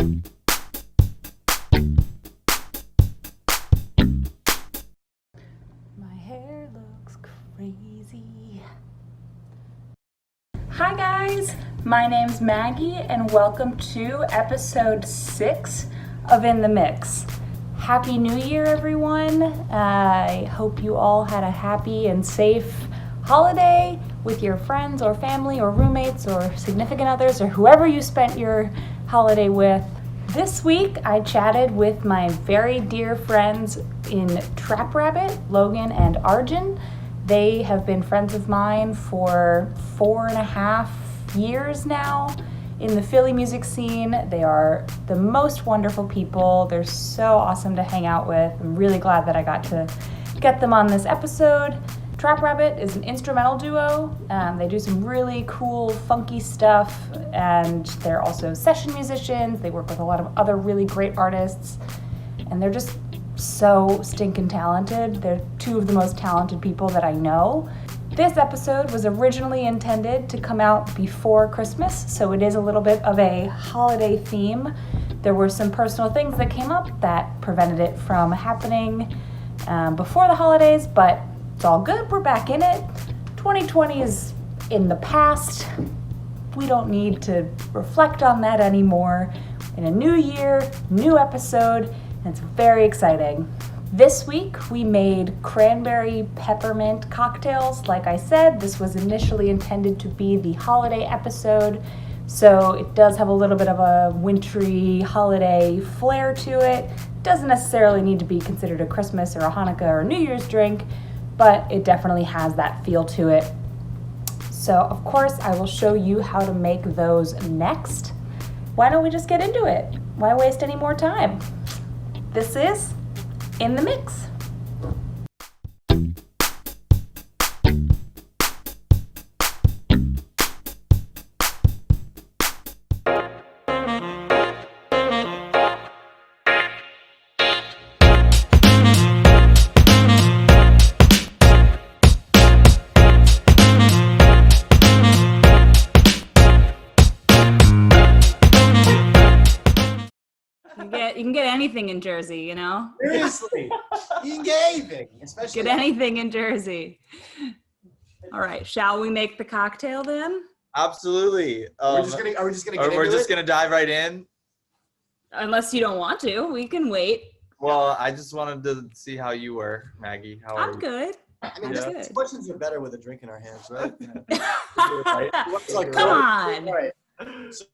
My hair looks crazy. Hi guys, my name's Maggie and welcome to episode 6 of In the Mix. Happy New Year everyone. I hope you all had a happy and safe holiday with your friends or family or roommates or significant others or whoever you spent your holiday with. This week I chatted with my very dear friends in Trap Rabbit, Logan and Arjun. They have been friends of mine for 4.5 years now in the Philly music scene. They are the most wonderful people. They're so awesome to hang out with. I'm really glad that I got to get them on this episode. Trap Rabbit is an instrumental duo. They do some really cool, funky stuff, and they're also session musicians. They work with a lot of other really great artists, and they're just so stinking talented. They're two of the most talented people that I know. This episode was originally intended to come out before Christmas, so it is a little bit of a holiday theme. There were some personal things that came up that prevented it from happening before the holidays, but it's all good. We're back in it. 2020 is in the past. We don't need to reflect on that anymore. In a new year, new episode, and it's very exciting. This week we made cranberry peppermint cocktails. Like I said, this was initially intended to be the holiday episode, so it does have a little bit of a wintry holiday flair to it. It doesn't necessarily need to be considered a Christmas or a Hanukkah or New Year's drink, but it definitely has that feel to it. So of course I will show you how to make those next. Why don't we just get into it? Why waste any more time? This is In the Mix. You can get anything in Jersey, you know? Seriously, you can get anything, especially Get anything in Jersey. All right, shall we make the cocktail then? Absolutely. Are we just gonna get into we're just it? gonna dive right in. Unless you don't want to, we can wait. Well, I just wanted to see how you were, Maggie. How are I'm you? good. I mean, Yeah. these questions are better with a drink in our hands, right? It's like, Come on. All right.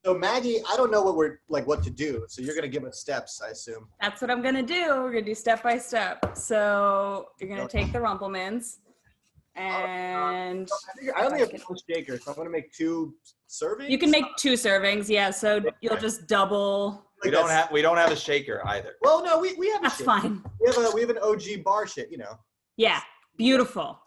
So Maggie, I don't know what to do. So you're gonna give us steps, I assume. That's what I'm gonna do. We're gonna do step by step. So you're gonna take the Rumplemans and I only have one shaker, so I'm gonna make 2 servings. you can make 2 servings, yeah. So you'll just double. We don't have a shaker either. Well, no, we have a That's shaker. fine. We have an OG bar shit, you know. Yeah, beautiful.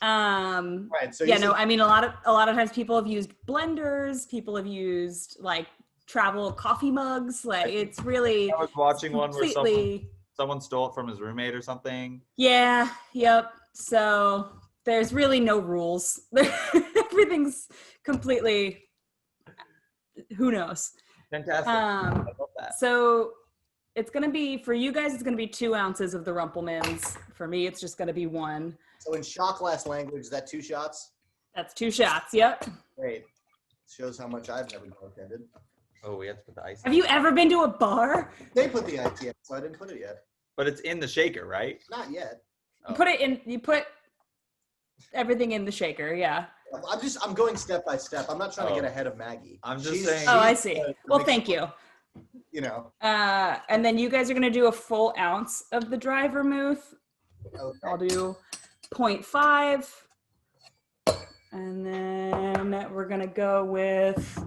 Right. So Yeah, no, I mean a lot of times people have used blenders, people have used like travel coffee mugs. Like it's really I was watching one where completely. someone stole it from his roommate or something. Yeah, yep. So there's really no rules. Everything's completely who knows. Fantastic. I love that. So it's gonna be for you guys. It's gonna be 2 ounces of the Rumplemans. For me, it's just gonna be 1. So in shot glass language, is that 2 shots? That's 2 shots. Yep. Great. Shows how much I've never bartended. Oh, we have to put the ice Have in. you ever been to a bar? They put the IT in, so I didn't put it yet. But it's in the shaker, right? Not yet. Oh. Put it in. You put everything in the shaker. Yeah. I'm going step by step. I'm not trying to Oh. get ahead of Maggie. I'm just saying- Oh, I see. Well, thank you. You know. And then you guys are gonna do a full ounce of the dry vermouth. Okay. I'll do 0.5, and then we're gonna go with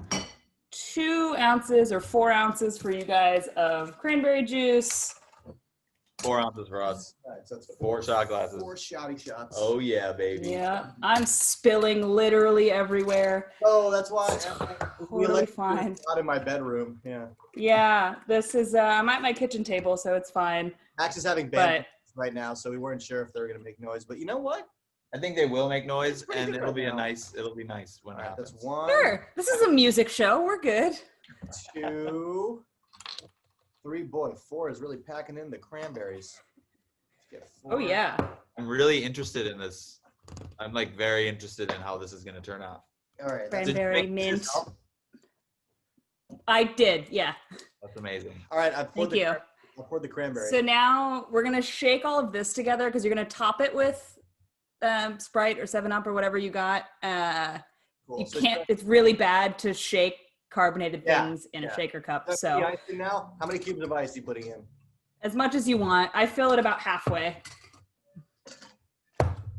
2 ounces or 4 ounces for you guys of cranberry juice. 4 ounces for us. All right, so that's 4 shot glasses. 4 shotty shots. Oh yeah, baby. Yeah, I'm spilling literally everywhere. Oh, that's why. Totally fine. Not in my bedroom. Yeah. Yeah, this is I'm at my kitchen table, so it's fine. Max is having band right now, so we weren't sure if they were gonna make noise. But you know what? I think they will make noise, It's pretty and good it'll right be now. it'll be nice when it All right, happens. that's 1, Sure, this is a music show. We're good. 2, boy, 4 is really packing in the cranberries. Let's get 4. Oh yeah. I'm really interested in this. I'm like very interested in how this is going to turn out. All right. Cranberry mint. yourself? I did, yeah. That's amazing. All right. I poured Thank you. I poured the cranberry. So now we're gonna shake all of this together because you're gonna top it with Sprite or 7-Up or whatever you got. Cool. You So can't. It's really bad to shake carbonated things in a shaker cup. the So icing now. How many cubes of ice are you putting in? as much as you want. I fill it about halfway,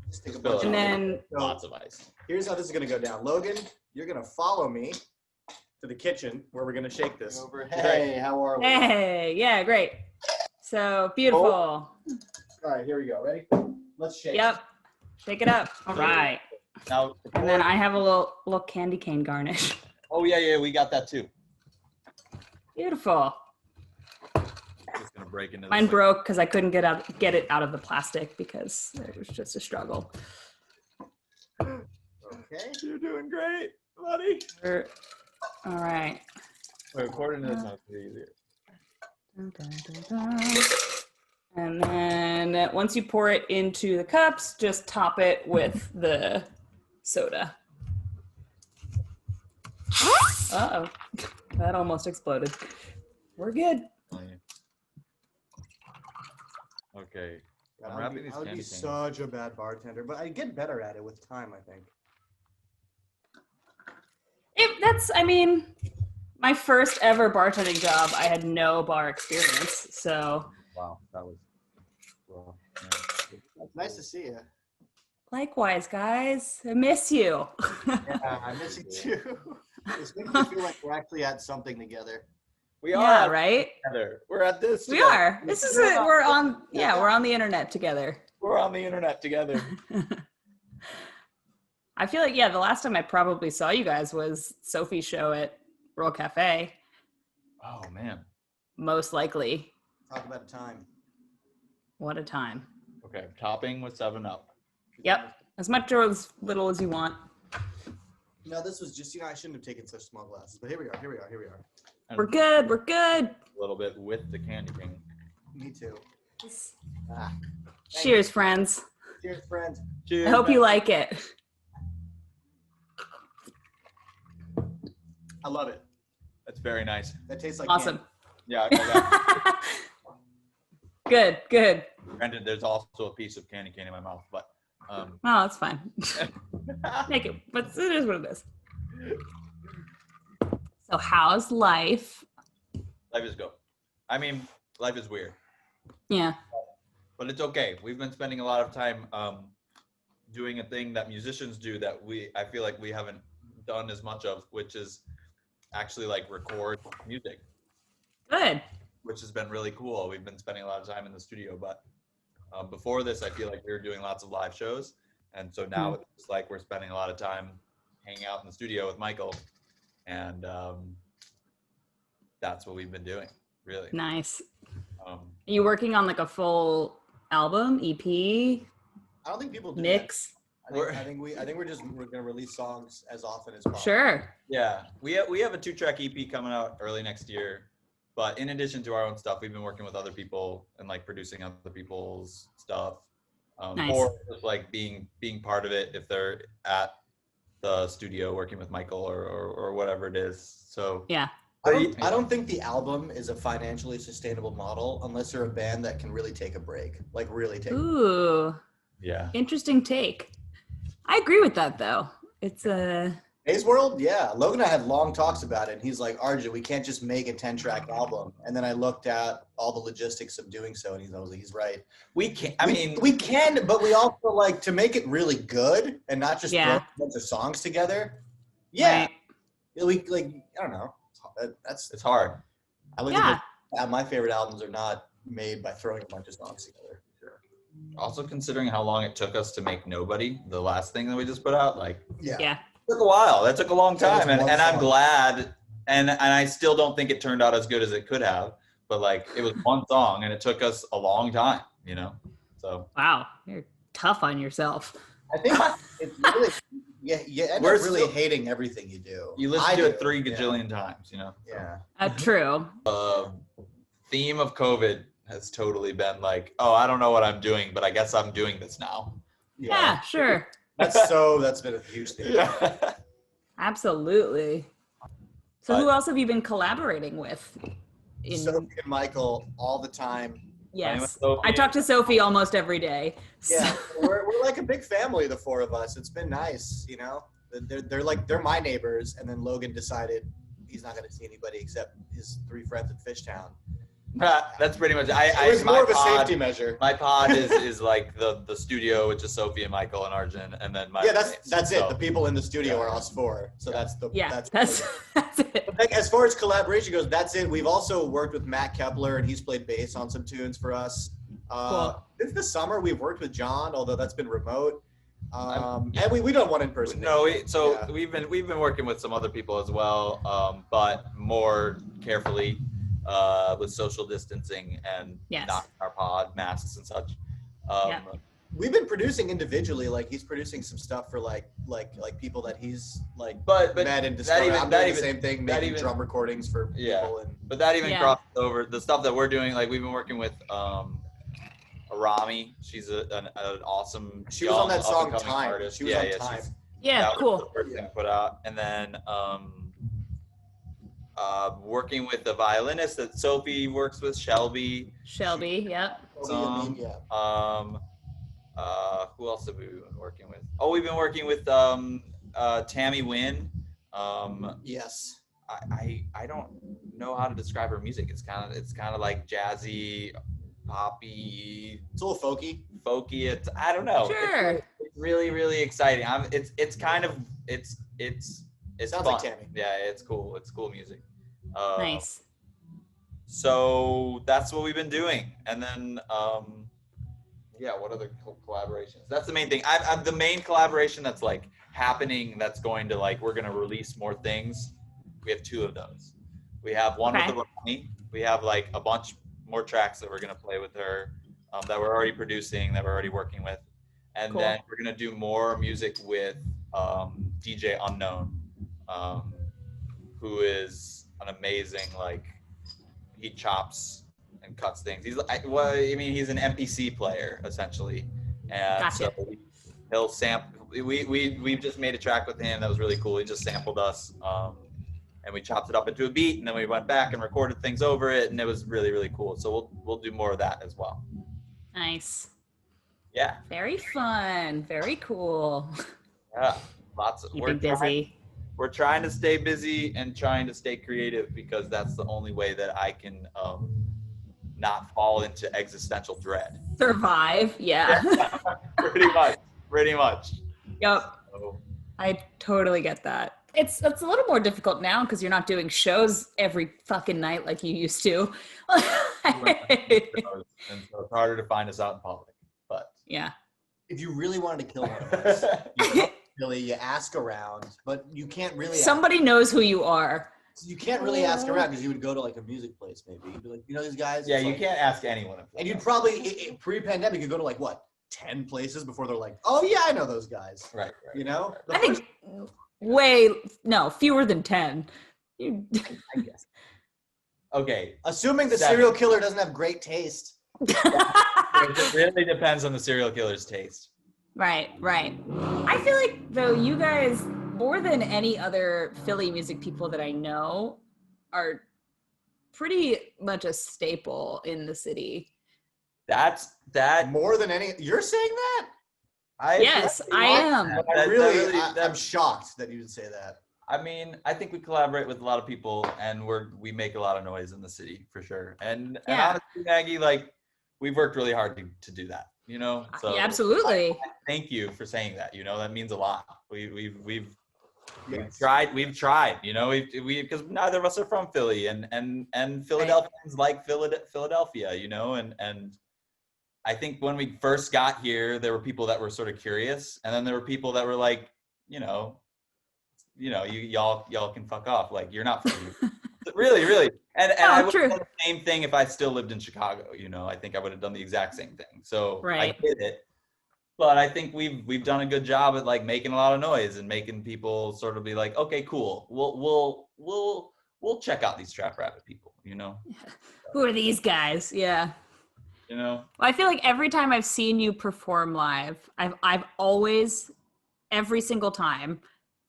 Just take a Fill bunch it of and up. then Lots of ice. Here's how this is gonna go down. Logan, you're gonna follow me to the kitchen where we're gonna shake this. Hey, how are we? hey, yeah, great. So beautiful. All right, here we go. Ready? Let's shake. Yep. Shake it up. All right. Now, And then I have a little candy cane garnish. oh yeah, we got that too. Beautiful. Just gonna break into. Mine this, broke because I couldn't get it out of the plastic because it was just a struggle. Okay. You're doing great, buddy. All right. Wait, according to this, sounds pretty easier. And then once you pour it into the cups, just top it with the soda. Uh-oh. That almost exploded. We're good. Okay. I'm I wrapping would be, these I would be candy canes. such a bad bartender, but I get better at it with time, I think. My first ever bartending job, I had no bar experience. So Wow, that was. Well, yeah. It's nice to see you. likewise, guys, I miss you. Yeah, I miss you too. This makes me feel like we're actually at something together. We Yeah, are right? together. We're at this. We together. are. This is it. We're on the internet together. We're on the internet together. I feel like, the last time I probably saw you guys was Sophie's show at Royal Cafe. Oh man. Most likely. Talk about a time. What a time. Okay, topping with 7-Up. Yep. As much or as little as you want. No, this was just, I shouldn't have taken such small glasses, but here we are. And We're good. We're good. A little bit with the candy cane. Me too. Ah. Cheers, friends. Cheers, friends. Cheers. I hope you like it. I love it. That's very nice. That tastes like Awesome. Yeah. I Good. granted, there's also a piece of candy cane in my mouth, but Well, that's fine. Make it, but it is what it is. So how's life? life is good. I mean, life is weird, Yeah. but it's okay. We've been spending a lot of time doing a thing that musicians do that I feel like we haven't done as much of, which is actually like record music, Good. which has been really cool. We've been spending a lot of time in the studio, but before this, I feel like we were doing lots of live shows. And so now it's like we're spending a lot of time hanging out in the studio with Michael. And that's what we've been doing, really. Nice. Um, Are you working on like a full album, EP, I don't think people do mix? that. I think we're gonna release songs as often as possible. Sure. yeah, we have a 2-track EP coming out early next year. But in addition to our own stuff, we've been working with other people and like producing other people's stuff. Nice. Or just like being part of it if they're at the studio working with Michael or whatever it is. So Yeah. I don't think the album is a financially sustainable model unless you're a band that can really take a break. Like really take a break. Ooh, yeah. interesting take. I agree with that though. It's a Maze World, yeah. Logan and I had long talks about it. And he's like, Arjun, we can't just make a 10-track album. And then I looked at all the logistics of doing so, and I was like, he's right. We can't. I mean, we can, but we also like to make it really good and not just throw Yeah. a bunch of songs together. Yeah, right. we like. I don't know. That's it's hard. I look Yeah. at my favorite albums are not made by throwing a bunch of songs together. Sure. Also considering how long it took us to make Nobody, the last thing that we just put out, like Yeah. Yeah. it took a while. That took a long That was time, and one I'm song. glad. And I still don't think it turned out as good as it could have. But like it was one song, and it took us a long time. You know, so Wow. You're tough on yourself. I think it's really you end We're up really still- hating everything you do. you listen I to it do, 3 yeah. gajillion times. You know. Yeah. True. theme of COVID has totally been like, oh, I don't know what I'm doing, but I guess I'm doing this now. Yeah, sure. That's been a huge thing. Yeah. Absolutely. So who But- else have you been collaborating with? Sophie and Michael all the time. Yes. Sophie. I talk to Sophie almost every day. Yeah, we're like a big family, the four of us. It's been nice, you know. They're my neighbors, and then Logan decided he's not going to see anybody except his 3 friends in Fishtown. That's pretty much. It was more of a safety measure. My pod is like the studio, which is Sophie and Michael and Arjun, and then my that's it. The people in the studio are us 4. So that's it. But as far as collaboration goes, that's it. We've also worked with Matt Kepler, and he's played bass on some tunes for us. Cool. This summer we've worked with John, although that's been remote. And we don't want in person. No, we've been working with some other people as well, but more carefully with social distancing and not our pod masks and such. We've been producing individually. Like he's producing some stuff for like people that he's like but met and discovered. I'm doing the same thing, making drum recordings for people. But that even crossed over the stuff that we're doing. Like we've been working with Rami. She's an awesome. She was on that song Time. Artist. She was on Time. Cool. The first thing put out, and then working with the violinist that Sophie works with, Shelby. Yep. Who else have we been working with? Oh, we've been working with Tammy Wynn. Yes. I don't know how to describe her music. It's kind of like jazzy, poppy. It's a little folky. I don't know. Sure. It's really, really exciting. It's Sounds fun. like Tammy. Yeah, it's cool. It's cool music. Nice. So that's what we've been doing, and then what other collaborations? That's the main thing. I'm the main collaboration that's like happening. That's going to like we're gonna release more things. We have 2 of those. We have one with the Ronnie. We have like a bunch more tracks that we're gonna play with her that we're already producing, that we're already working with, and then we're gonna do more music with DJ Unknown, who is an amazing he chops and cuts things. He's he's an MPC player essentially, and so he'll sample. We've just made a track with him that was really cool. He just sampled us, and we chopped it up into a beat, and then we went back and recorded things over it, and it was really, really cool. So we'll do more of that as well. Nice. Yeah. Very fun. Very cool. Yeah. Lots of. Keeping busy. We're trying to stay busy and trying to stay creative because that's the only way that I can not fall into existential dread. Survive. Yeah. Pretty much. Yep. So, I totally get that. It's a little more difficult now because you're not doing shows every fucking night like you used to. and so it's harder to find us out in public. But yeah. If you really wanted to kill one of us, you ask around, but you can't really. Somebody knows who you are. You can't really ask around because you would go to like a music place, maybe. You'd be like, you know these guys? Yeah, you can't ask anyone. And you'd probably pre-pandemic, you'd go to like what 10 places before they're like, oh yeah, I know those guys. Right. You know? I think fewer than 10. I guess. Okay. Assuming the serial killer doesn't have great taste. It really depends on the serial killer's taste. Right. I feel like, though, you guys, more than any other Philly music people that I know, are pretty much a staple in the city. That's more than any. You're saying that? Yes, I am. I'm shocked that you would say that. I mean, I think we collaborate with a lot of people, and we make a lot of noise in the city for sure. And honestly, Maggie, we've worked really hard to do that. You know, so absolutely. Thank you for saying that. You know, that means a lot. We've tried. You know, we because neither of us are from Philly, and Philadelphians like Philadelphia. You know, and I think when we first got here, there were people that were sort of curious, and then there were people that were like, y'all can fuck off. Like, you're not from here. Really. And I would have done the same thing if I still lived in Chicago. You know, I think I would have done the exact same thing. So I did it. But I think we've done a good job at making a lot of noise and making people sort of be like, okay, cool. We'll check out these Trap Rabbit people. you know? Who are these guys? Yeah. You know? Well, I feel like every time I've seen you perform live, I've always, every single time,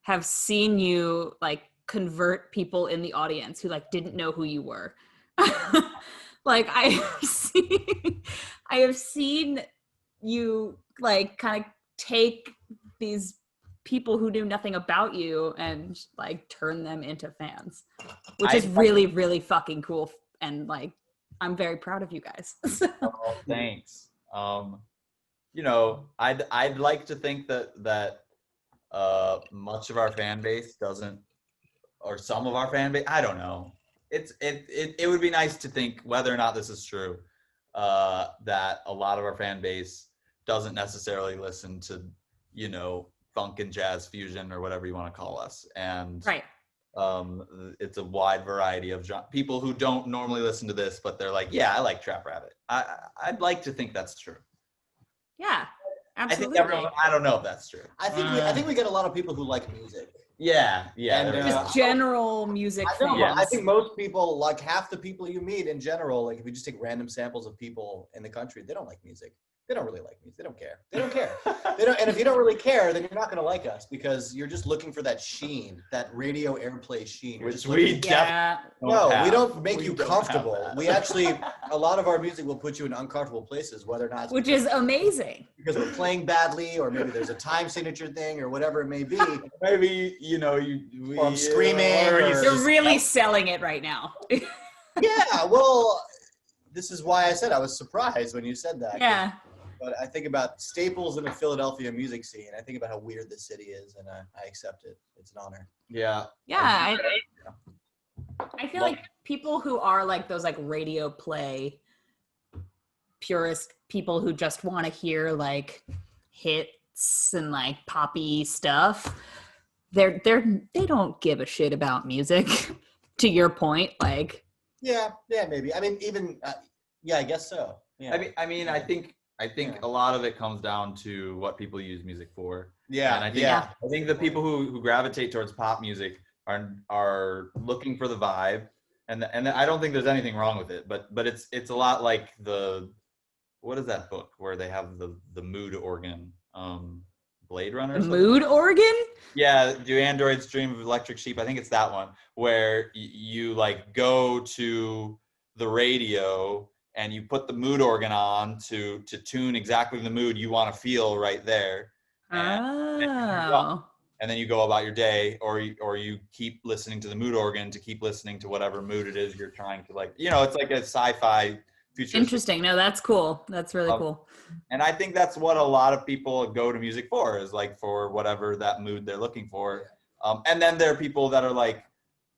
have seen you like convert people in the audience who like didn't know who you were. Like I have seen you like kind of take these people who knew nothing about you and like turn them into fans, which is really, really fucking cool. And like, I'm very proud of you guys. Oh, thanks. You know, I'd like to think that much of our fan base doesn't, or some of our fan base, I don't know. It would be nice to think, whether or not this is true, that a lot of our fan base doesn't necessarily listen to, you know, funk and jazz fusion or whatever you want to call us. And Right. it's a wide variety of people who don't normally listen to this, but they're like, yeah, I like Trap Rabbit. I'd like to think that's true. Yeah, absolutely. I think everyone, I don't know if that's true. I think we get a lot of people who like music. Yeah. And, just general music fans. I think most people, like half the people you meet in general, like if you just take random samples of people in the country, they don't like music. They don't really like music. They don't care. They don't care. And if you don't really care, then you're not going to like us because you're just looking for that sheen, that radio airplay sheen. Which we we don't make you comfortable. We actually, a lot of our music will put you in uncomfortable places, whether or not it's which is amazing. because we're playing badly, or maybe there's a time signature thing, or whatever it may be. Maybe, you know, Or I'm screaming, or You're really selling it right now. Yeah, well, this is why I said I was surprised when you said that. Yeah. But I think about staples in the Philadelphia music scene. I think about how weird the city is, and I accept it. It's an honor. Yeah. Yeah. I feel like people who are like those like radio play purist people who just want to hear like hits and like poppy stuff, they don't give a shit about music. To your point, like. Yeah, maybe. I mean, even I guess so. Yeah. I think a lot of it comes down to what people use music for. Yeah. And I think the people who gravitate towards pop music are looking for the vibe, and I don't think there's anything wrong with it, but it's a lot like what is that book where they have the mood organ, Blade Runner? The mood organ? Yeah, Do Androids Dream of Electric Sheep? I think it's that one where you like go to the radio and you put the mood organ on to tune exactly the mood you want to feel right there. And then you go about your day, or you keep listening to the mood organ to keep listening to whatever mood it is you're trying to, like, you know, it's like a sci-fi future. Interesting. No, that's cool. That's really cool. And I think that's what a lot of people go to music for, is like for whatever that mood they're looking for. And then there are people that are like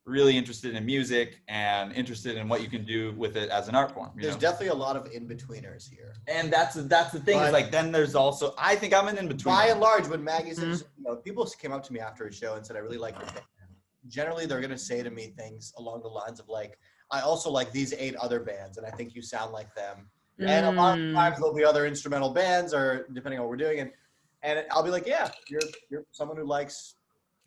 really interested in music and interested in what you can do with it as an art form. There's definitely a lot of in-betweeners here. And that's the thing, is like, then there's also, I think I'm an in-betweener. By and large, when Maggie says, you know, people came up to me after a show and said, I really like your band. Generally, they're going to say to me things along the lines of like, I also like these 8 other bands, and I think you sound like them. And a lot of times there'll be other instrumental bands, or depending on what we're doing. And I'll be like, yeah, you're someone who likes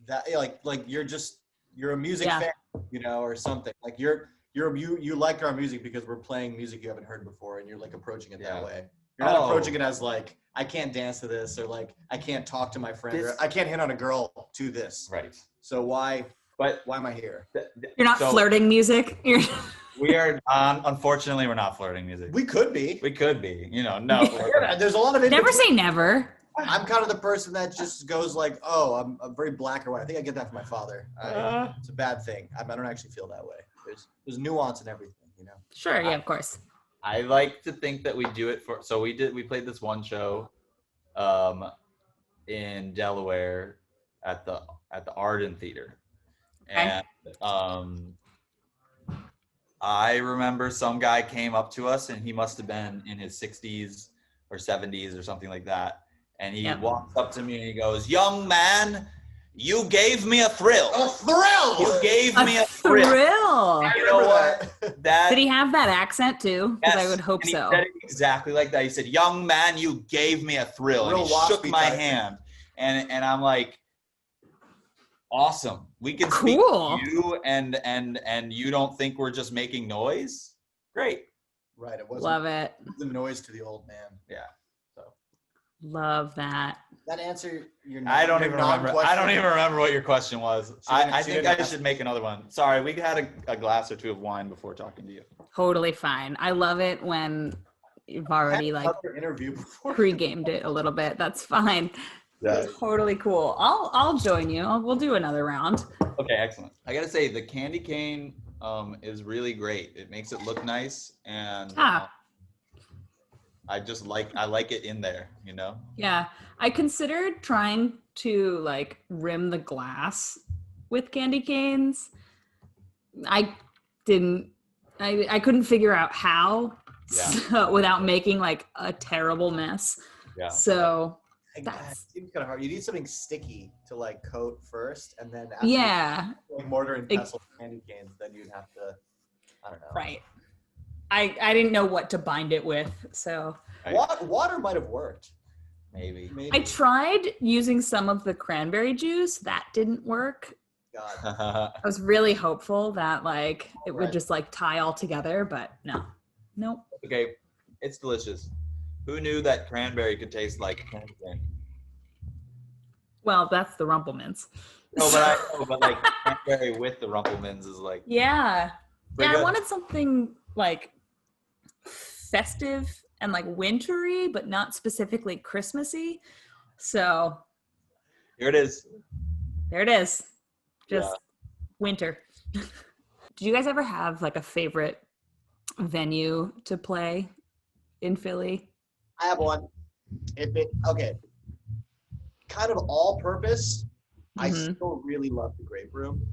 that. Like you're a music fan, you know, or something. Like you like our music because we're playing music you haven't heard before, and you're like approaching it that way. You're not approaching it as like, I can't dance to this, or like I can't talk to my friend, or I can't hit on a girl to this. Right. So why am I here? You're not flirting music. We are, unfortunately, we're not flirting music. We could be. You know, no. There's a lot of Never say never. I'm kind of the person that just goes like, oh, I'm very black or white. I think I get that from my father. It's a bad thing. I don't actually feel that way. There's nuance in everything, you know? Sure, yeah, of course. I like to think that we do it so we played this one show in Delaware at the Arjun Theater. And I remember some guy came up to us, and he must have been in his 60s or 70s or something like that. And he walks up to me and he goes, "Young man, you gave me a thrill." A thrill! You gave me a thrill. You know what? Did he have that accent too? Because Yes, I would hope and he so. said it exactly like that. He said, "Young man, you gave me a thrill." And he shook my hand. And I'm like, awesome. we can Cool. speak to you and you don't think we're just making noise. Great. Right. It wasn't Love it. the noise to the old man. Yeah. So Love that. That answer your I don't your even remember. I non-question? don't even remember what your question was. I she think didn't I ask. should make another one. Sorry, we had a glass or two of wine before talking to you. Totally fine. I love it when you've already like Another interview before. pre-gamed it a little bit. That's fine. Yeah. Totally cool. I'll join you. We'll do another round. Okay, excellent. I gotta say the candy cane is really great. It makes it look nice, and I like it in there. You know. Yeah. I considered trying to like rim the glass with candy canes. I couldn't figure out how so, without making like a terrible mess. Yeah. So It that's seems kind of hard. You need something sticky to like coat first, and then after yeah, like mortar and pestle candy canes, then you'd have to. I don't know. right. I didn't know what to bind it with, so Water might have worked. Maybe. I tried using some of the cranberry juice. That didn't work. God. I was really hopeful that like it would Right. just like tie all together, but no. Nope. Okay, it's delicious. Who knew that cranberry could taste like candy cane? Well, that's the Rumplemints. No, but like cranberry with the Rumplemans is like. Yeah. pretty Yeah, I good. wanted something like festive and like wintry, but not specifically Christmassy. So Here it is. there it is. Just Yeah. winter. Did you guys ever have like a favorite venue to play in Philly? I have one. Kind of all purpose. I Mhm. still really love the Grape Room.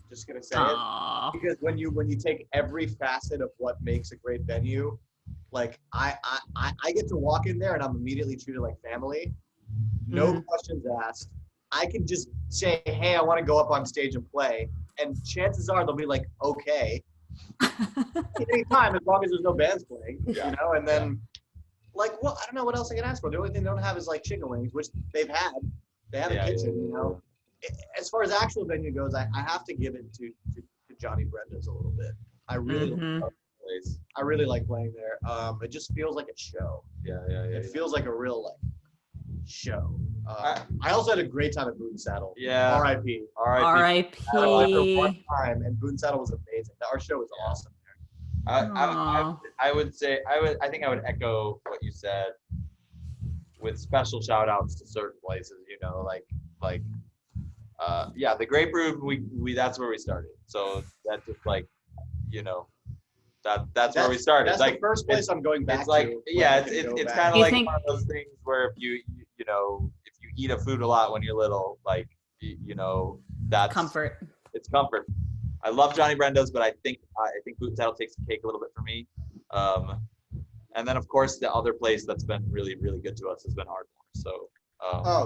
Just gonna say it. Aw. Because when you take every facet of what makes a great venue, like I get to walk in there and I'm immediately treated like family. No Mhm. questions asked. I can just say, hey, I want to go up on stage and play. And chances are they'll be like, okay. Anytime, as long as there's no bands playing, Yeah. you know, and then like, well, I don't know what else I can ask for. The only thing they don't have is like chicken wings, which they've had. They have a kitchen, you know. As far as actual venue goes, I have to give it to Johnny Brenda's a little bit. I really Mhm. love the place. I really like playing there. It just feels like a show. Yeah. It feels like a real like show. I- I also had a great time at Boot and Saddle. Yeah. R.I.P. All right. I went there one R.I.P. time, and Boot and Saddle was amazing. Our show was awesome. I would say I think I would echo what you said with special shout outs to certain places, you know, like the Grape Room, we that's where we started. So that's just like, you know, that's where we started. That's Like the first place I'm going back it's like to. yeah, when I can go it's back. kind of Do you like think- one of those things where if you know, if you eat a food a lot when you're little, like you know, that's Comfort. it's comfort. I love Johnny Brenda's, but I think Boot and Saddle takes the cake a little bit for me. And then of course the other place that's been really, really good to us has been Ardmore. So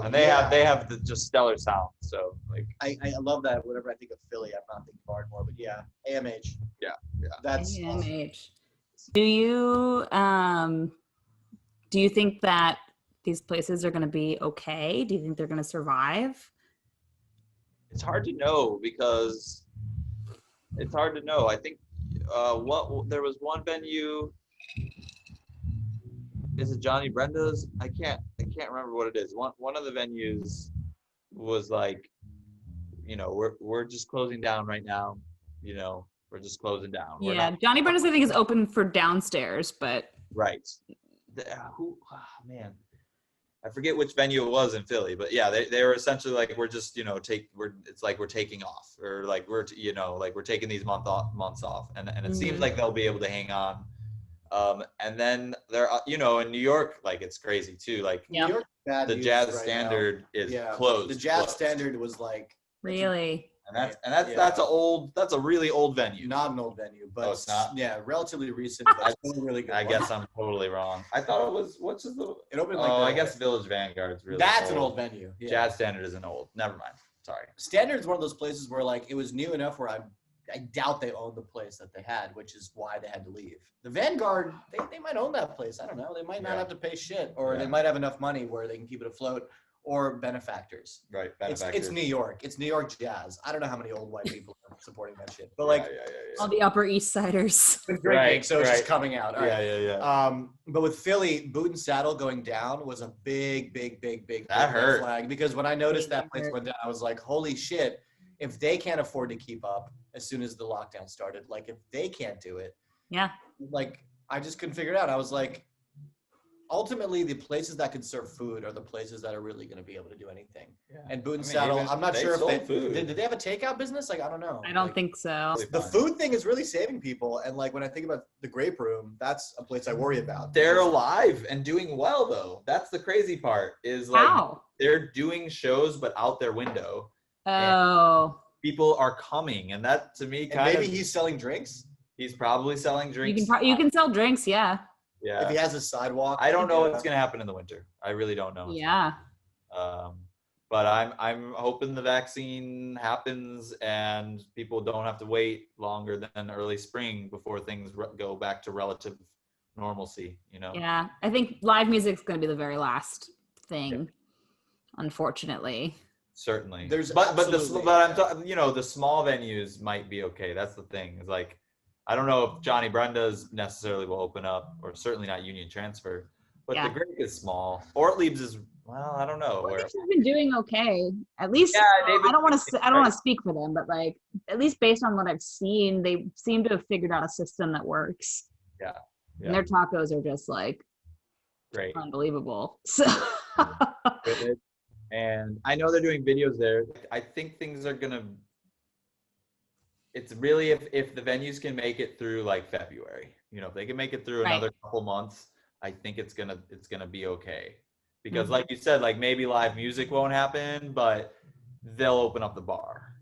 and they have the just stellar sound. So like I love that. Whenever I think of Philly, I'm not thinking of Ardmore, but yeah, AMH. Yeah. That's AMH. Do you think that these places are going to be okay? Do you think they're going to survive? it's hard to know because it's hard to know. I think there was one venue. Is it Johnny Brenda's? I can't remember what it is. One of the venues was like, you know, we're just closing down right now. You know, we're just closing down. We're Yeah, not- Johnny Brenda's I think is open for downstairs, but Right. Man, I forget which venue it was in Philly, but yeah, they were essentially like, we're just, you know, it's like we're taking off, or like we're taking these months off, and it seems Mhm. like they'll be able to hang on. And then there, you know, in New York, like it's crazy too. Like yeah, New York's bad the news Jazz right Standard is now. closed. The Jazz closed. Standard was like really. and Yeah. that's a really old venue. not an old venue, but it's not? Yeah, relatively recent, but still really good. I one. guess I'm totally wrong. I thought it was It opened like I guess Village Vanguard's really that's an old venue. Yeah. Jazz Standard isn't old. Never mind. Sorry. Standard is one of those places where like it was new enough where I doubt they owned the place that they had, which is why they had to leave. The Vanguard, they might own that place. I don't know. They might not Yeah. have to pay shit, or Yeah. they might have enough money where they can keep it afloat, or benefactors. Right. It's New York. It's New York jazz. I don't know how many old white people are supporting that shit, but All the Upper East Siders. it's been drinking, Right, so it's just right. coming out. All right. Yeah. But with Philly, Boot and Saddle going down was a big That hurt. flag, because when I noticed that place hurt. went down, I was like, holy shit, if they can't afford to keep up as soon as the lockdown started, like if they can't do it, Yeah. like I just couldn't figure it out. I was like, ultimately the places that can serve food are the places that are really going to be able to do anything. Yeah. And Boot and I mean, Saddle, even I'm not they sure if sold they food. did they have a takeout business? Like, I don't know. I don't Like, think so. the food thing is really saving people, and like when I think about the Grape Room, that's a place I worry about. They're because- alive and doing well though. That's the crazy part. Is like How? they're doing shows but out their window. Oh. People are coming, and that to me and kind maybe of he's selling drinks he's probably selling You drinks. can you can sell drinks, yeah. Yeah. if he has a sidewalk. I don't know yeah. what's gonna happen in the winter. I really don't know. Yeah. But I'm hoping the vaccine happens and people don't have to wait longer than early spring before things go back to relative normalcy. You know. Yeah. I think live music's going to be the very last thing, unfortunately. Certainly. There's but absolutely- I'm talking, you know, the small venues might be okay. That's the thing. It's like I don't know if Johnny Brenda's necessarily will open up, or certainly not Union Transfer. But Yeah. the Greek is small. Ortlieb's is, well, I don't know. I Where, think she's been doing okay. At least Yeah, they've been I don't want doing to. I don't right. want to speak for them, but like at least based on what I've seen, they seem to have figured out a system that works. Yeah. And their tacos are just like great. unbelievable. So With it. And I know they're doing videos there. I think things are gonna. It's really if the venues can make it through like February, you know, if they can make it through Right. another couple months, I think it's gonna be okay. Because Mhm. like you said, like maybe live music won't happen, but they'll open up the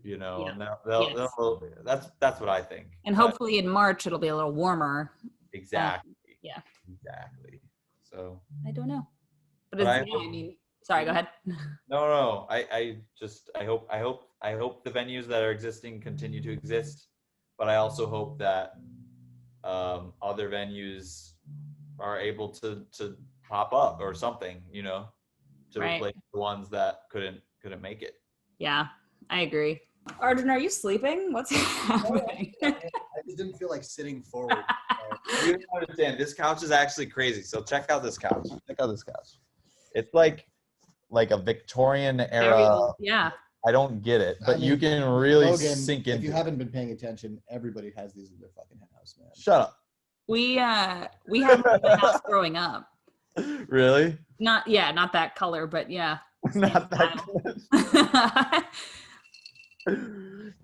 you know, Yeah. and Yes. that's what I think. and But hopefully in March it'll be a little warmer. exactly. yeah. Exactly. So I don't know. But But it's, yeah, I mean, sorry, go ahead. no. I hope the venues that are existing continue to exist, but I also hope that other venues are able to pop up or something, you know, to Right. replace the ones that couldn't make it. Yeah, I agree. Arjun, are you sleeping? What's happening? I just didn't feel like sitting forward. You don't understand. This couch is actually crazy. So check out this couch. Check out this couch. It's like a Victorian Very era. old. Yeah. I don't get it, but I you mean, can really Logan, sink if into you it. haven't been paying attention, everybody has these in their fucking house, man. Shut up. We had one in the house growing up. Really? Not that color, but yeah. Not that good.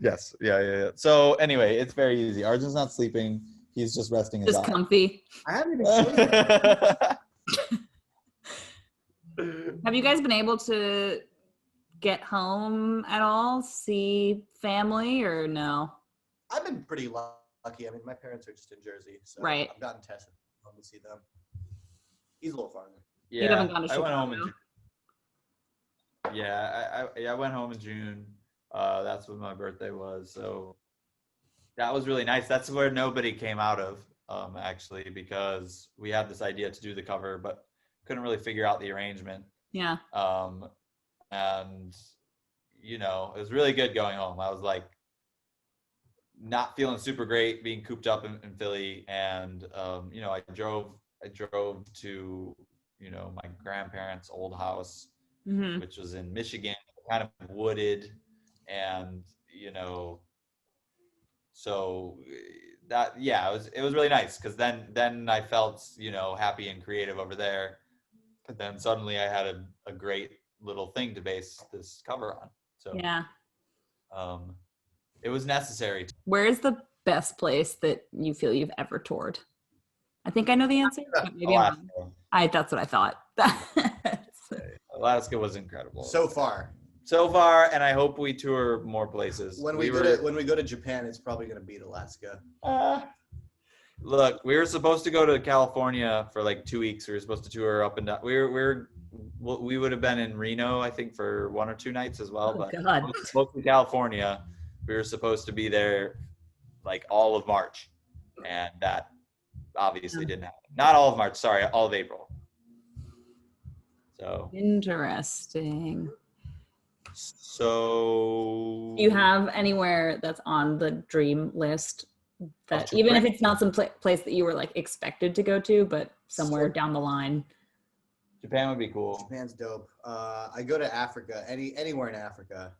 Yes. Yeah. So anyway, it's very easy. Arjun's not sleeping. He's just resting his Just eyes. comfy. I haven't even shaved. Have you guys been able to get home at all? See family or no? I've been pretty lucky. I mean, my parents are just in Jersey, so Right. I've gotten tested home to see them. He's a little farther. Yeah, You haven't gone to I went home in Chicago? June. Yeah, I went home in June. That's when my birthday was. So that was really nice. That's where nobody came out of, actually, because we had this idea to do the cover, but couldn't really figure out the arrangement. Yeah. And you know, it was really good going home. I was like not feeling super great being cooped up in Philly, and you know, I drove to, you know, my grandparents' old house, Hmm. which was in Michigan, kind of wooded, and you know, so that it was really nice, because then I felt, you know, happy and creative over there, but then suddenly I had a great little thing to base this cover on, so Yeah. it was necessary. Where is the best place that you feel you've ever toured? I think I know the answer, but maybe I'm wrong. Alaska. That's what I thought. Alaska was incredible So far, and I hope we tour more places. when we go to Japan, it's probably going to beat Alaska. Look, we were supposed to go to California for like 2 weeks. We were supposed to tour up and down. We would have been in Reno, I think, for 1 or 2 nights as well. Oh, but God. supposed to California, we were supposed to be there like all of March, and that obviously didn't happen. Not all of March, sorry, all of April. So Interesting. So Do you have anywhere that's on the dream list that to even if bring- it's not some place that you were like expected to go to, but somewhere down the line? Japan would be cool. Japan's dope. I go to Africa, anywhere in Africa,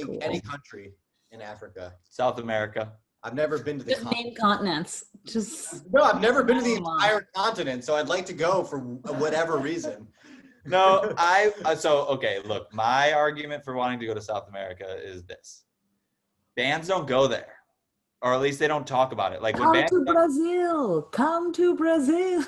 Cool. any country in Africa. South America. I've never been to the Just name continents. Just No, I've never been to the Come on. entire continent, so I'd like to go for whatever reason. No, okay, look, my argument for wanting to go to South America is this. Bands don't go there. Or at least they don't talk about it. Like when come bands to Brazil. Come to Brazil.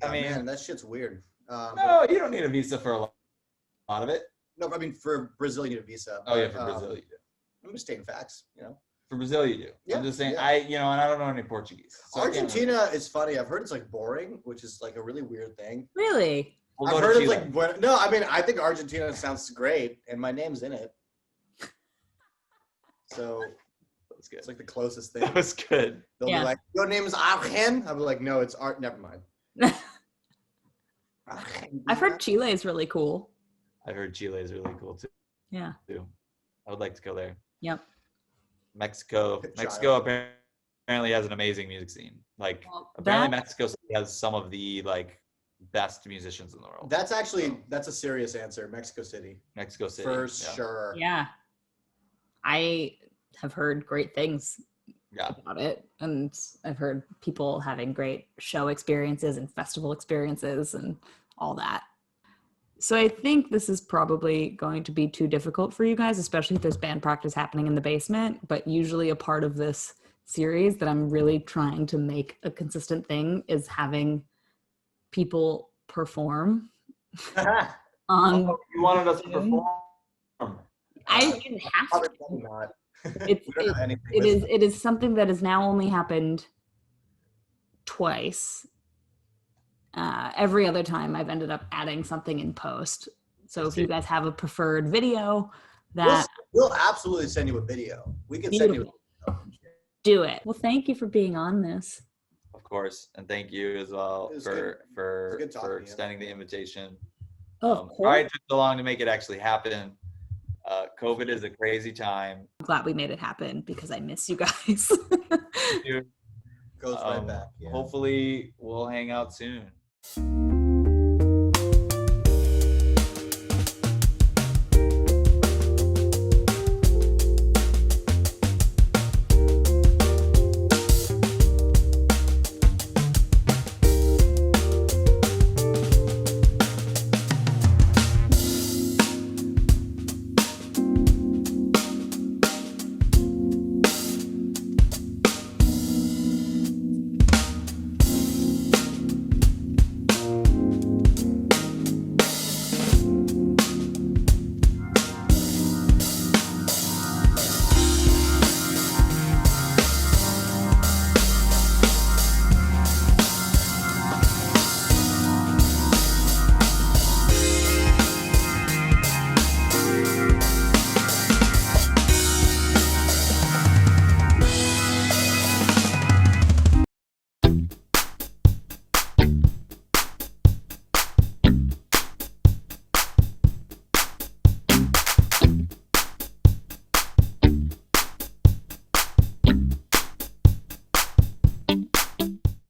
I mean, man, that shit's weird. No, you don't need a visa for a lot of it. No, I mean for Brazil you need a visa. Oh yeah, but, for Brazil you do. I'm just stating facts, you know. For Brazil you do. Yeah, I'm just saying yeah. and I don't know any Portuguese. So I can't Argentina is funny. I've heard it's like boring, which is like a really weird thing. Really? We'll I've go to heard it's Chile. like no, I mean I think Argentina sounds great, and my name's in it. So That's good. it's like the closest thing. That was good. They'll Yeah. be like, "Your name is Arjun." I'll be like, "No, it's Art." Never mind. I've heard Chile is really cool. I've heard Chile is really cool too. Yeah. I would like to go there. Yep. Mexico apparently has an amazing music scene. Like Well, apparently that- Mexico City has some of the like best musicians in the world. That's a serious answer. Mexico City, Mexico City. for yeah. sure. Yeah. I have heard great things Yeah. about it, and I've heard people having great show experiences and festival experiences and all that. So I think this is probably going to be too difficult for you guys, especially if there's band practice happening in the basement. But usually a part of this series that I'm really trying to make a consistent thing is having people perform on. Oh, you wanted us to Zoom. perform. I didn't have to. Probably not. It's, We don't have anything it with- is something that has now only happened twice. Every other time I've ended up adding something in post. So if you guys have a preferred video that We'll absolutely send you a video. We can send you. do it. Well, thank you for being on this. Of course. And thank you as well It was for good. It was good talking to you. extending the invitation. Of Sorry course. it took so long to make it actually happen. COVID is a crazy time. I'm glad we made it happen because I miss you guys. Dude, Goes right back. Yeah. Hopefully we'll hang out soon.